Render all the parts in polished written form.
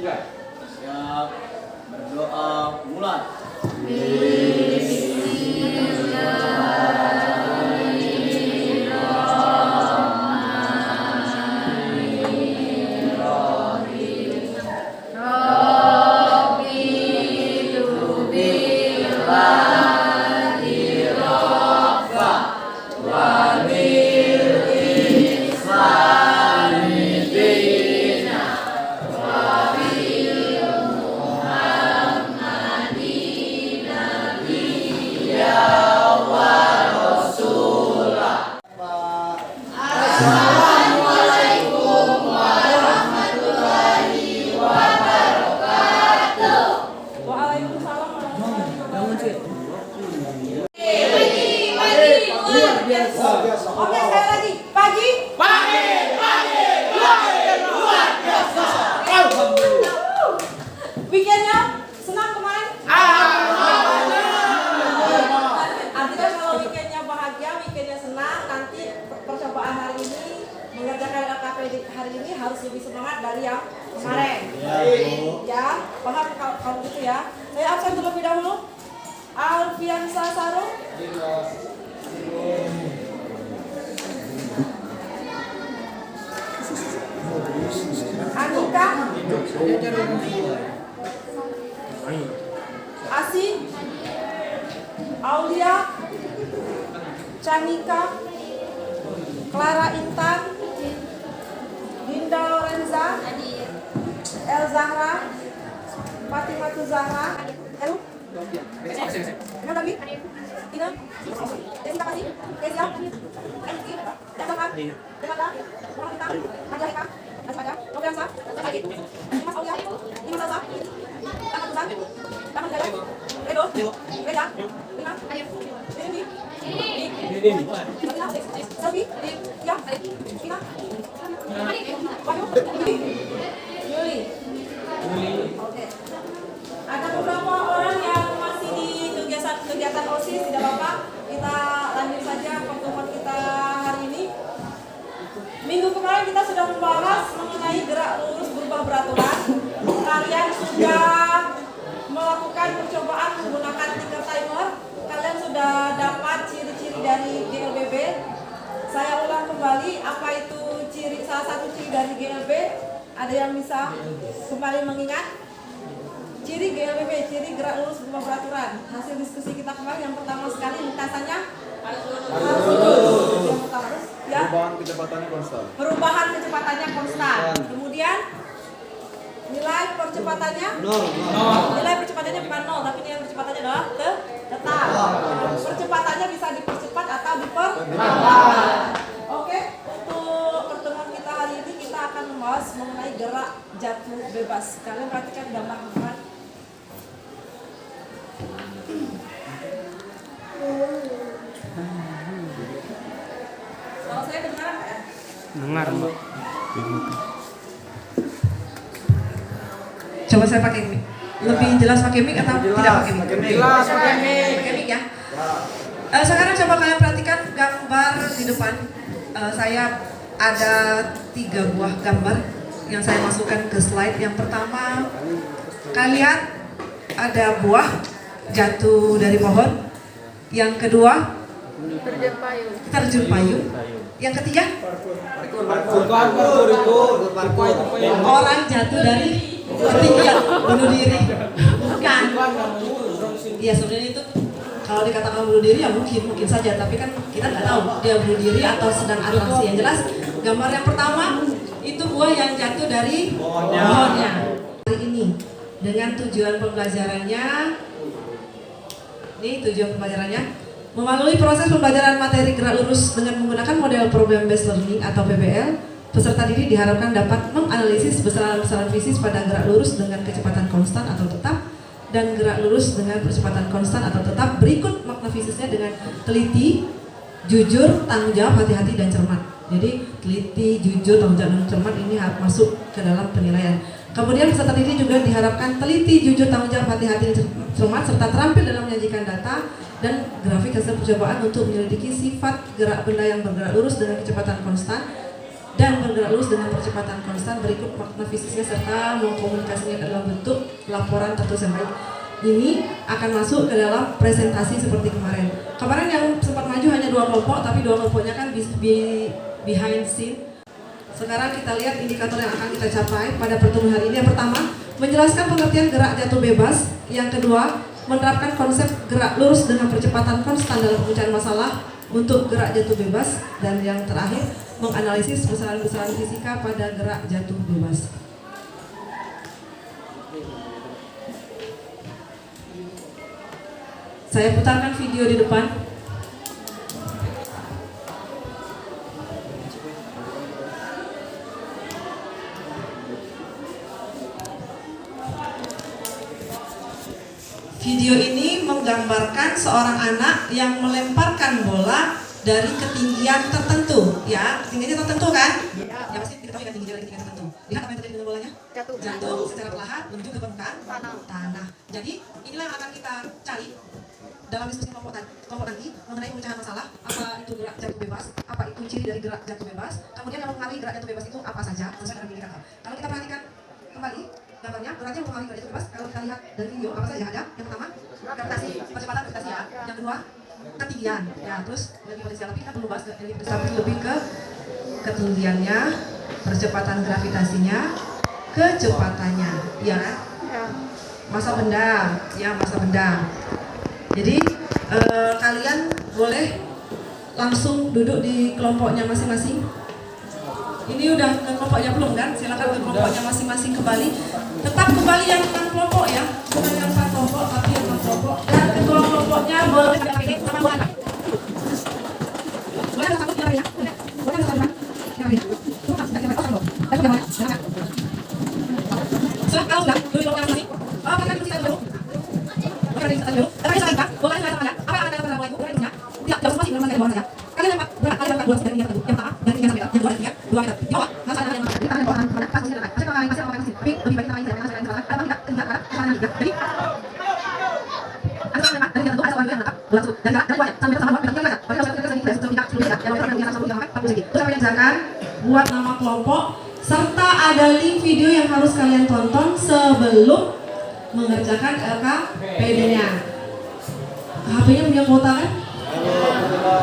Siap. Berdoa mulai. Oke, sekali lagi. Pagi. Luar biasa. Weekendnya senang kemarin? Artinya kalau weekendnya bahagia, weekendnya senang, nanti percobaan hari ini, mengerjakan LKP hari ini harus lebih semangat dari yang kemarin. Ya, paham kalau gitu ya. Saya absen terlebih dahulu. Alfiansa Saru. Anika, Asi, Aulia, Canika, Clara Intan, Dinda Lorenza, El Zahra, Fatimah Zahra, Elu, Ina lagi, Ina, Jessica Kasih, Kezia, Enki, Jaka, Demata, Mohamita, Nadia Heka, Naspada, Noviansa, Dimas Aulia, Dimas Salsa, Taman Tusan, Taman Jaya, Redo, Reda, Lima, Dendi, Selvi, Ya, Ina, Wahyu, Yuli. Oke. Ada beberapa orang yang masih di kegiatan OSIS, tidak apa-apa. Kita lanjut saja pertemuan kita hari ini. Minggu kemarin kita sudah membahas mengenai gerak lurus berubah beraturan. Kalian sudah melakukan percobaan menggunakan ticker timer. Kalian sudah dapat ciri-ciri dari GLBB. Saya ulang kembali, apa itu salah satu ciri dari GLB? Ada yang bisa kembali mengingat? Ciri GLBB, ciri gerak lurus berubah beraturan. Hasil diskusi kita kemarin yang pertama sekali lintasannya harus lurus. Yang pertama harus ya. Perubahan kecepatannya konstan. Kemudian nilai percepatannya nilai percepatannya bukan 0, tapi nilai percepatannya adalah tetap. Percepatannya bisa dipercepat atau diperlambat. Oke, untuk pertemuan kita hari ini kita akan membahas mengenai gerak jatuh bebas. Kalian perhatikan gambar depan. Kalau saya kedengaran nggak ya? Dengar, Mbak. Coba saya pakai mic. Lebih jelas pakai mic atau tidak pakai mic? Jelas pakai mic ya. Sekarang coba kalian perhatikan gambar di depan. Saya ada 3 buah gambar yang saya masukkan ke slide. Yang pertama, kalian ada buah jatuh dari pohon. Yang kedua, terjun payung. Yang ketiga, orang jatuh dari ketinggian, bunuh diri. Bukan. Iya, sebenarnya itu kalau dikatakan bunuh diri ya mungkin saja, tapi kan kita nggak tahu dia bunuh diri atau sedang atraksi. Yang jelas, gambar yang pertama itu buah yang jatuh dari pohonnya. Hari ini dengan tujuan pembelajarannya, ini tujuan pembelajarannya melalui proses pembelajaran materi gerak lurus dengan menggunakan model problem based learning atau PBL. Peserta didik diharapkan dapat menganalisis besaran-besaran fisis pada gerak lurus dengan kecepatan konstan atau tetap dan gerak lurus dengan percepatan konstan atau tetap. Berikut makna fisisnya dengan teliti, jujur, tanggung jawab, hati-hati, dan cermat. Jadi teliti, jujur, tanggung jawab, dan cermat ini harus masuk ke dalam penilaian. Kemudian peserta didik juga diharapkan teliti, jujur, tanggung jawab, hati-hati, dan cermat serta terampil dalam menyajikan data dan grafik hasil percobaan untuk menyelidiki sifat gerak benda yang bergerak lurus dengan kecepatan konstan dan bergerak lurus dengan percepatan konstan. Berikut makna fisiknya serta mengkomunikasinya dalam bentuk laporan tertulis yang baik. Ini akan masuk ke dalam presentasi seperti kemarin. Kemarin yang sempat maju hanya 2 kelompok, tapi 2 kelompoknya kan behind scene. Sekarang kita lihat indikator yang akan kita capai pada pertemuan hari ini. Yang pertama, menjelaskan pengertian gerak jatuh bebas. Yang kedua, menerapkan konsep gerak lurus dengan percepatan konstan dalam pemecahan masalah untuk gerak jatuh bebas. Dan yang terakhir, menganalisis besaran-besaran fisika pada gerak jatuh bebas. Saya putarkan video di depan. Video ini menggambarkan seorang anak yang melemparkan bola dari ketinggian tertentu, ya, ketinggiannya tertentu kan? Ya pasti diketahui kan tingginya dari ketinggian tertentu. Lihat apa yang terjadi dengan bolanya? Jatuh secara perlahan menuju ke permukaan tanah. Jadi inilah yang akan kita cari dalam diskusi kelompok nanti mengenai pemecahan masalah. Apa itu gerak jatuh bebas? Apa itu ciri dari gerak jatuh bebas? Kemudian yang mempengaruhi gerak jatuh bebas itu apa saja? Sesuai dengan indikator. Kalau kita perhatikan kembali gambarnya, geraknya mempengaruhi gerak jatuh bebas. Kalau kita lihat dari video apa saja ada? Yang pertama, gravitasi, percepatan gravitasi ya. Yang kedua, ketinggian. Ya, terus lebih potensial, tapi kita belum bahas lebih ke ketinggiannya, percepatan gravitasinya, kecepatannya, ya kan? Masa benda, ya masa benda. Jadi kalian boleh langsung duduk di kelompoknya masing-masing. Ini udah ke kelompoknya belum kan? Silakan ke kelompoknya masing-masing kembali. Tetap kembali yang 6 kelompok ya, bukan yang 4 kelompok tapi yang 6 kelompok. Dan ketua kelompoknya boleh pilih sama bukan. Boleh satu ya. Boleh satu ya. Kalau sudah duduk di kelompok masing-masing. Oh, kan kita dulu. Oke, kita dulu. Tapi saya ingat, boleh saya tanya, apa yang akan mulai bukan itu? Tidak, jangan masih belum saya bawa saja. Kalian yang berat, kalian yang 2 dari yang pertama dari yang sampai yang 2 dari 2 meter. Jawab. Masa ada yang di tangan orang mana pas posisi letak. Saya kalau masih tapi lebih baik kita main dengan sasaran atau tidak karena kesalahan juga. Jadi ada yang dari yang 2 ada yang letak 2 dan enggak banyak sampai sama 2 meter enggak. Kalau kita tidak sudah tidak yang meter yang sama juga 40 segi. Terus apa yang diajarkan? Buat nama kelompok serta ada link video yang harus kalian tonton sebelum mengerjakan LKPD-nya. HP-nya punya kuota kan?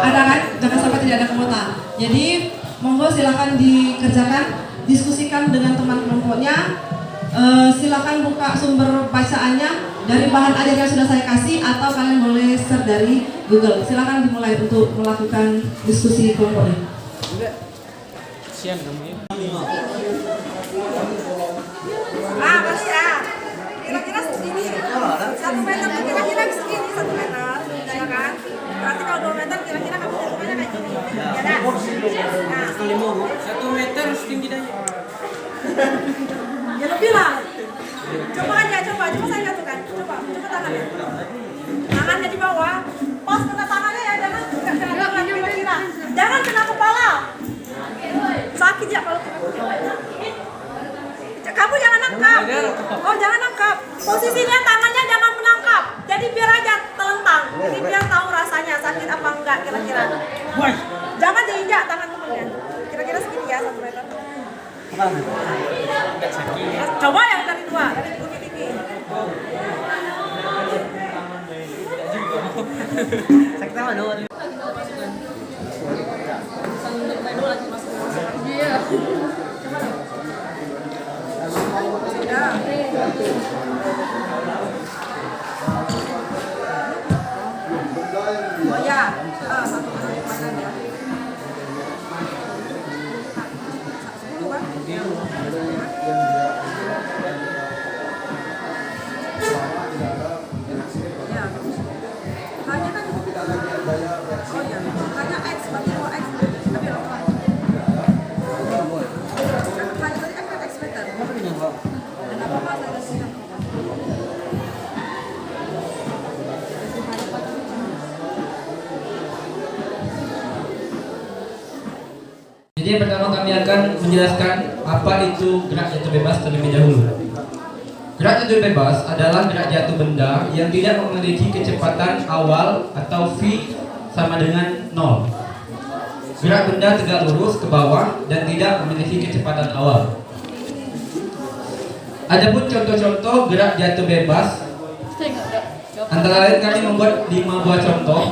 Ada kan? Jangan sampai tidak ada kuota. Jadi monggo silakan dikerjakan, diskusikan dengan teman kelompoknya. Silakan buka sumber bacaannya dari bahan ajar yang sudah saya kasih atau kalian boleh search dari Google. Silakan dimulai untuk melakukan diskusi kelompoknya. Sian kamu ya. Masih ya. Kira-kira segini. 1 meter tuh kira-kira segini 1 meter, ya kan? Berarti kalau 2 meter kira-kira kamu hitungannya kayak gini. Ya dah. Nah, 1 meter harus tinggi dah. ya lebih lah. Coba aja, coba saya jatuhkan. Coba tangannya. Tangannya di bawah. Pas kena tangannya ya, jangan kira-kira. Jangan kena kepala. Sakit ya kalau kena kepala. Kamu jangan nangkap. Oh, jangan nangkap. Posisinya tangannya jangan menangkap. Jadi biar aja telentang. Jadi biar tahu rasanya sakit apa enggak kira-kira. Jangan diinjak tangan temennya. Kira-kira segini ya 1 meter. Coba yang dari 2, dari gigi. Sakit apa dulu? Iya. Sudah. Oh ya, satu makan ya. 10 kan? Ya. Hanya kan? Oh ya, hanya X, berarti kalau X tapi apa? Hanya tadi kan X meter. Apa-apa saya kasih. Jadi yang pertama kami akan menjelaskan apa itu gerak jatuh bebas terlebih dahulu. Gerak jatuh bebas adalah gerak jatuh benda yang tidak memiliki kecepatan awal atau V sama dengan 0. gerak benda tegak lurus ke bawah dan tidak memiliki kecepatan awal. Adapun contoh-contoh gerak jatuh bebas, antara lain kami membuat 5 buah contoh.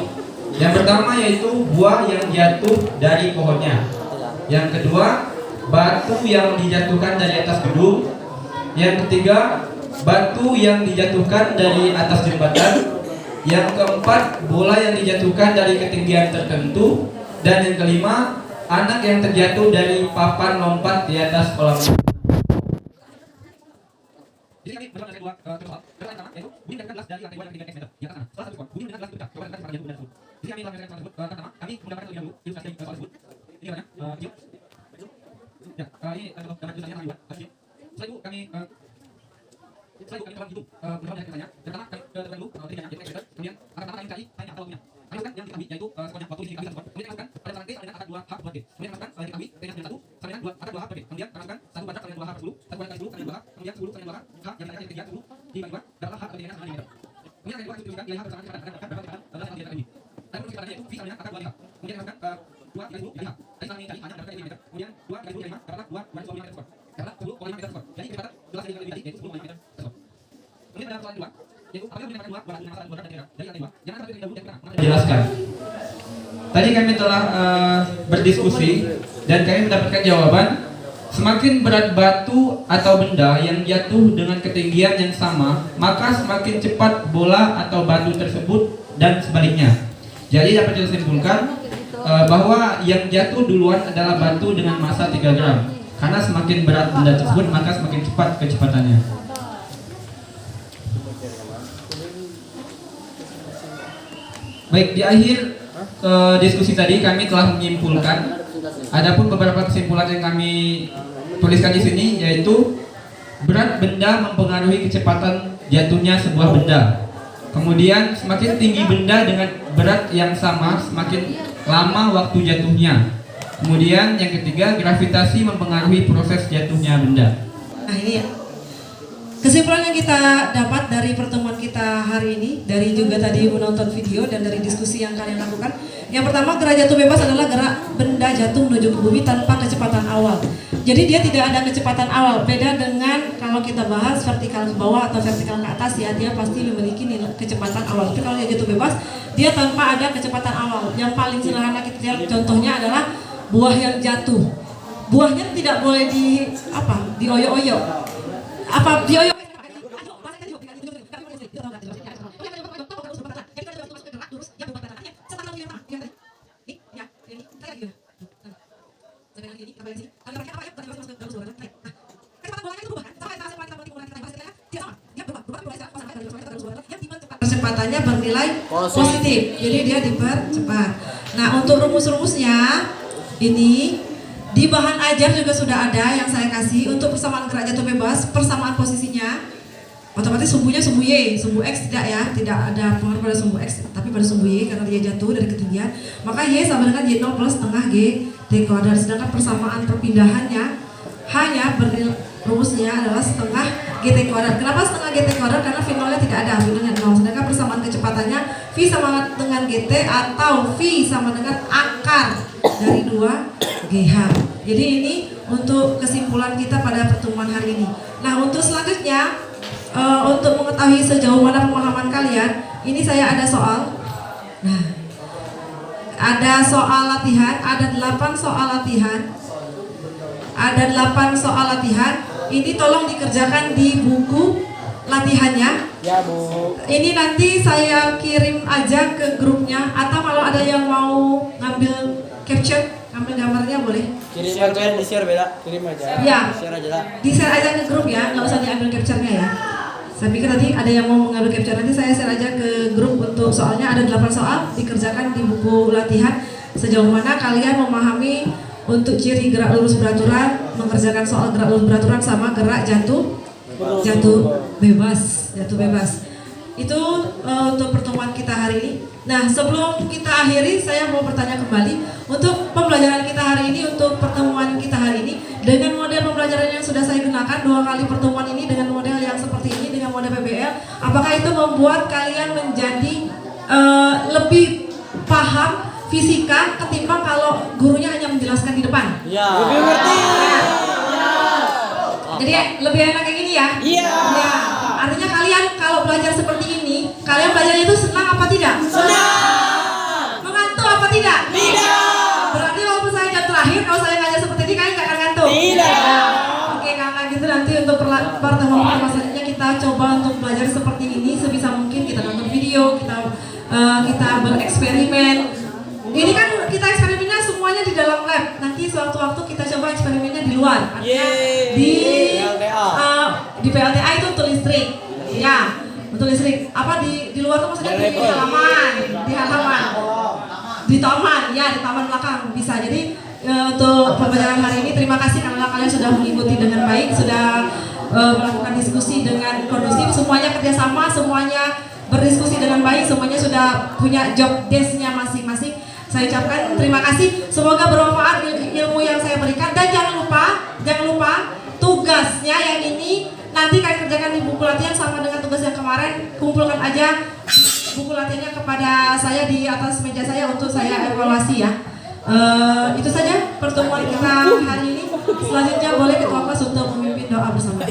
Yang pertama yaitu buah yang jatuh dari pohonnya. Yang kedua, batu yang dijatuhkan dari atas gedung. Yang ketiga, batu yang dijatuhkan dari atas jembatan. Yang keempat, bola yang dijatuhkan dari ketinggian tertentu. Dan yang kelima, anak yang terjatuh dari papan lompat di atas kolam. Jadi kami berdoa dengan dua contoh. Yang pertama yaitu bunyi mendengarkan gelas dari lantai 2 yang ketinggian x meter. Yang pertama, salah satu pohon bunyi mendengarkan gelas bergerak. Coba dengarkan jatuh benda tersebut. Jadi kami melakukan soal tersebut. Pertama, kami menggambarkan terlebih dahulu ilustrasi dari soal tersebut. Ini gambarnya, yuk. Ya, ini adalah gambar ilustrasi yang kami buat. Setelah itu kami telah hitung beberapa dari katanya. Pertama, kami terlebih dahulu tingginya yaitu x meter. Kemudian pertama kami cari hanya angka volume-nya. Kami masukkan yang diketahui yaitu sekolahnya waktu di kami satu. Kemudian kami masukkan pada lantai sama dengan angka 2h per t. Kemudian kami masukkan diketahui T-nya 1 sama dengan 2 angka 2h per t. Kemudian kami masukkan 1 bandar sama dengan 2h per 10, 1 bandar kali 10 sama dengan 2h, kemudian 10 sama dengan 2h, h yang dikatakan ketiga 10 dibagi 2 berapa h per t-nya sama dengan meter. Kemudian kami tunjukkan nilai h persamaan kecepatan akan berapa kecepatan adalah yang kita ini. Adapun kecepatannya itu v sama dengan angka 2 Kemudian kami masukkan 2 kali 10 jadi h. Tadi kami cari hanya mendapatkan meter. Kemudian 2 kali 10 kali 5 dapatlah 2 meter per. Karena 10,5 meter per. Jadi kecepatan jelas dari lebih tadi yaitu 10,5 meter per. Kemudian pada soal kedua yaitu apabila menggunakan 2 dengan masalah 2 dan 3 dari lantai 2 jangan sampai dahulu yang pertama jelaskan. Tadi kami telah berdiskusi dan kami mendapatkan jawaban. Semakin berat batu atau benda yang jatuh dengan ketinggian yang sama, maka semakin cepat bola atau batu tersebut dan sebaliknya. Jadi dapat disimpulkan bahwa yang jatuh duluan adalah batu dengan massa 3 gram. Karena semakin berat benda tersebut, maka semakin cepat kecepatannya. Baik, di akhir diskusi tadi kami telah menyimpulkan. Adapun beberapa kesimpulan yang kami tuliskan di sini yaitu berat benda mempengaruhi kecepatan jatuhnya sebuah benda. Kemudian semakin tinggi benda dengan berat yang sama, semakin lama waktu jatuhnya. Kemudian yang ketiga, gravitasi mempengaruhi proses jatuhnya benda. Nah ini ya, kesimpulan yang kita dapat dari pertemuan kita hari ini, dari juga tadi menonton video dan dari diskusi yang kalian lakukan. Yang pertama, gerak jatuh bebas adalah gerak benda jatuh menuju ke bumi tanpa kecepatan awal. Jadi dia tidak ada kecepatan awal. Beda dengan kalau kita bahas vertikal ke bawah atau vertikal ke atas ya, dia pasti memiliki nilai kecepatan awal. Tapi kalau dia jatuh bebas, dia tanpa ada kecepatan awal. Yang paling sederhana kita lihat contohnya adalah buah yang jatuh. Buahnya tidak boleh dioyok-oyok. Apa dioyok? Percepatannya bernilai positif, jadi dia dipercepat. Nah, untuk rumus-rumusnya ini di bahan ajar juga sudah ada yang saya kasih. Untuk persamaan gerak jatuh bebas, persamaan posisinya otomatis sumbunya sumbu Y, sumbu X tidak ada pengaruh pada sumbu X, tapi pada sumbu Y karena dia jatuh dari ketinggian, maka Y sama dengan Y0 plus setengah G T kuadrat. Sedangkan persamaan perpindahannya hanya rumusnya adalah setengah GT kuadrat. Kenapa setengah GT kuadrat? Karena V0-nya tidak ada, V0-nya 0. Sedangkan persamaan kecepatannya V sama dengan GT atau V sama dengan akar dari 2 GH. Jadi ini untuk kesimpulan kita pada pertemuan hari ini. Nah, untuk selanjutnya untuk mengetahui sejauh mana pemahaman kalian, ini saya ada soal. Nah, ada soal latihan, ada 8 soal latihan. Ada 8 soal latihan. Ini tolong dikerjakan di buku latihannya. Ya, Bu. Ini nanti saya kirim aja ke grupnya, atau kalau ada yang mau ngambil capture, ngambil gambarnya boleh. Kirim aja, di-share beda. Kirim aja. Ya. Di-share aja lah. Di-share aja ke grup ya, nggak usah diambil capture-nya ya. Saya pikir tadi ada yang mau mengambil capture, nanti saya share aja ke grup untuk soalnya ada 8 soal dikerjakan di buku latihan. Sejauh mana kalian memahami untuk ciri gerak lurus beraturan, mengerjakan soal gerak lurus beraturan sama gerak jatuh bebas. Itu untuk pertemuan kita hari ini. Nah, sebelum kita akhiri, saya mau bertanya kembali untuk pembelajaran kita hari ini, untuk pertemuan kita hari ini dengan model pembelajaran yang sudah saya gunakan 2 kali pertemuan ini dengan model yang seperti ini, dengan model PBL. Apakah itu membuat kalian menjadi lebih paham fisika ketimbang kalau gurunya menjelaskan di depan. Iya. Lebih ngerti. Jadi lebih enak kayak gini ya? Iya. Ya. Artinya kalian kalau belajar seperti ini, kalian belajarnya itu senang apa tidak? Senang. Mengantuk apa tidak? Tidak. Berarti walaupun saya jam terakhir, kalau saya ngajar seperti ini, kalian nggak akan ngantuk? Tidak. Oke, karena gitu nanti untuk pertemuan selanjutnya kita coba untuk belajar seperti ini sebisa mungkin kita nonton video, kita bereksperimen. Ini kan kita eksperimennya semuanya di dalam lab. Nanti suatu-waktu kita coba eksperimennya di luar. Yeay. Di PLTA itu untuk listrik. Ya, untuk listrik. Apa di luar tuh maksudnya di halaman, di taman, ya di taman belakang bisa. Jadi untuk pembelajaran hari ini terima kasih karena kalian sudah mengikuti dengan baik, sudah melakukan diskusi dengan kondusif, semuanya kerjasama, semuanya berdiskusi dengan baik, semuanya sudah punya job desk-nya masing-masing. Saya ucapkan terima kasih, semoga bermanfaat ilmu yang saya berikan, dan jangan lupa tugasnya yang ini nanti kalian kerjakan di buku latihan sama dengan tugas yang kemarin. Kumpulkan aja buku latihannya kepada saya di atas meja saya untuk saya evaluasi ya. Itu saja pertemuan kita hari ini. Selanjutnya boleh ketua kelas untuk memimpin doa bersama.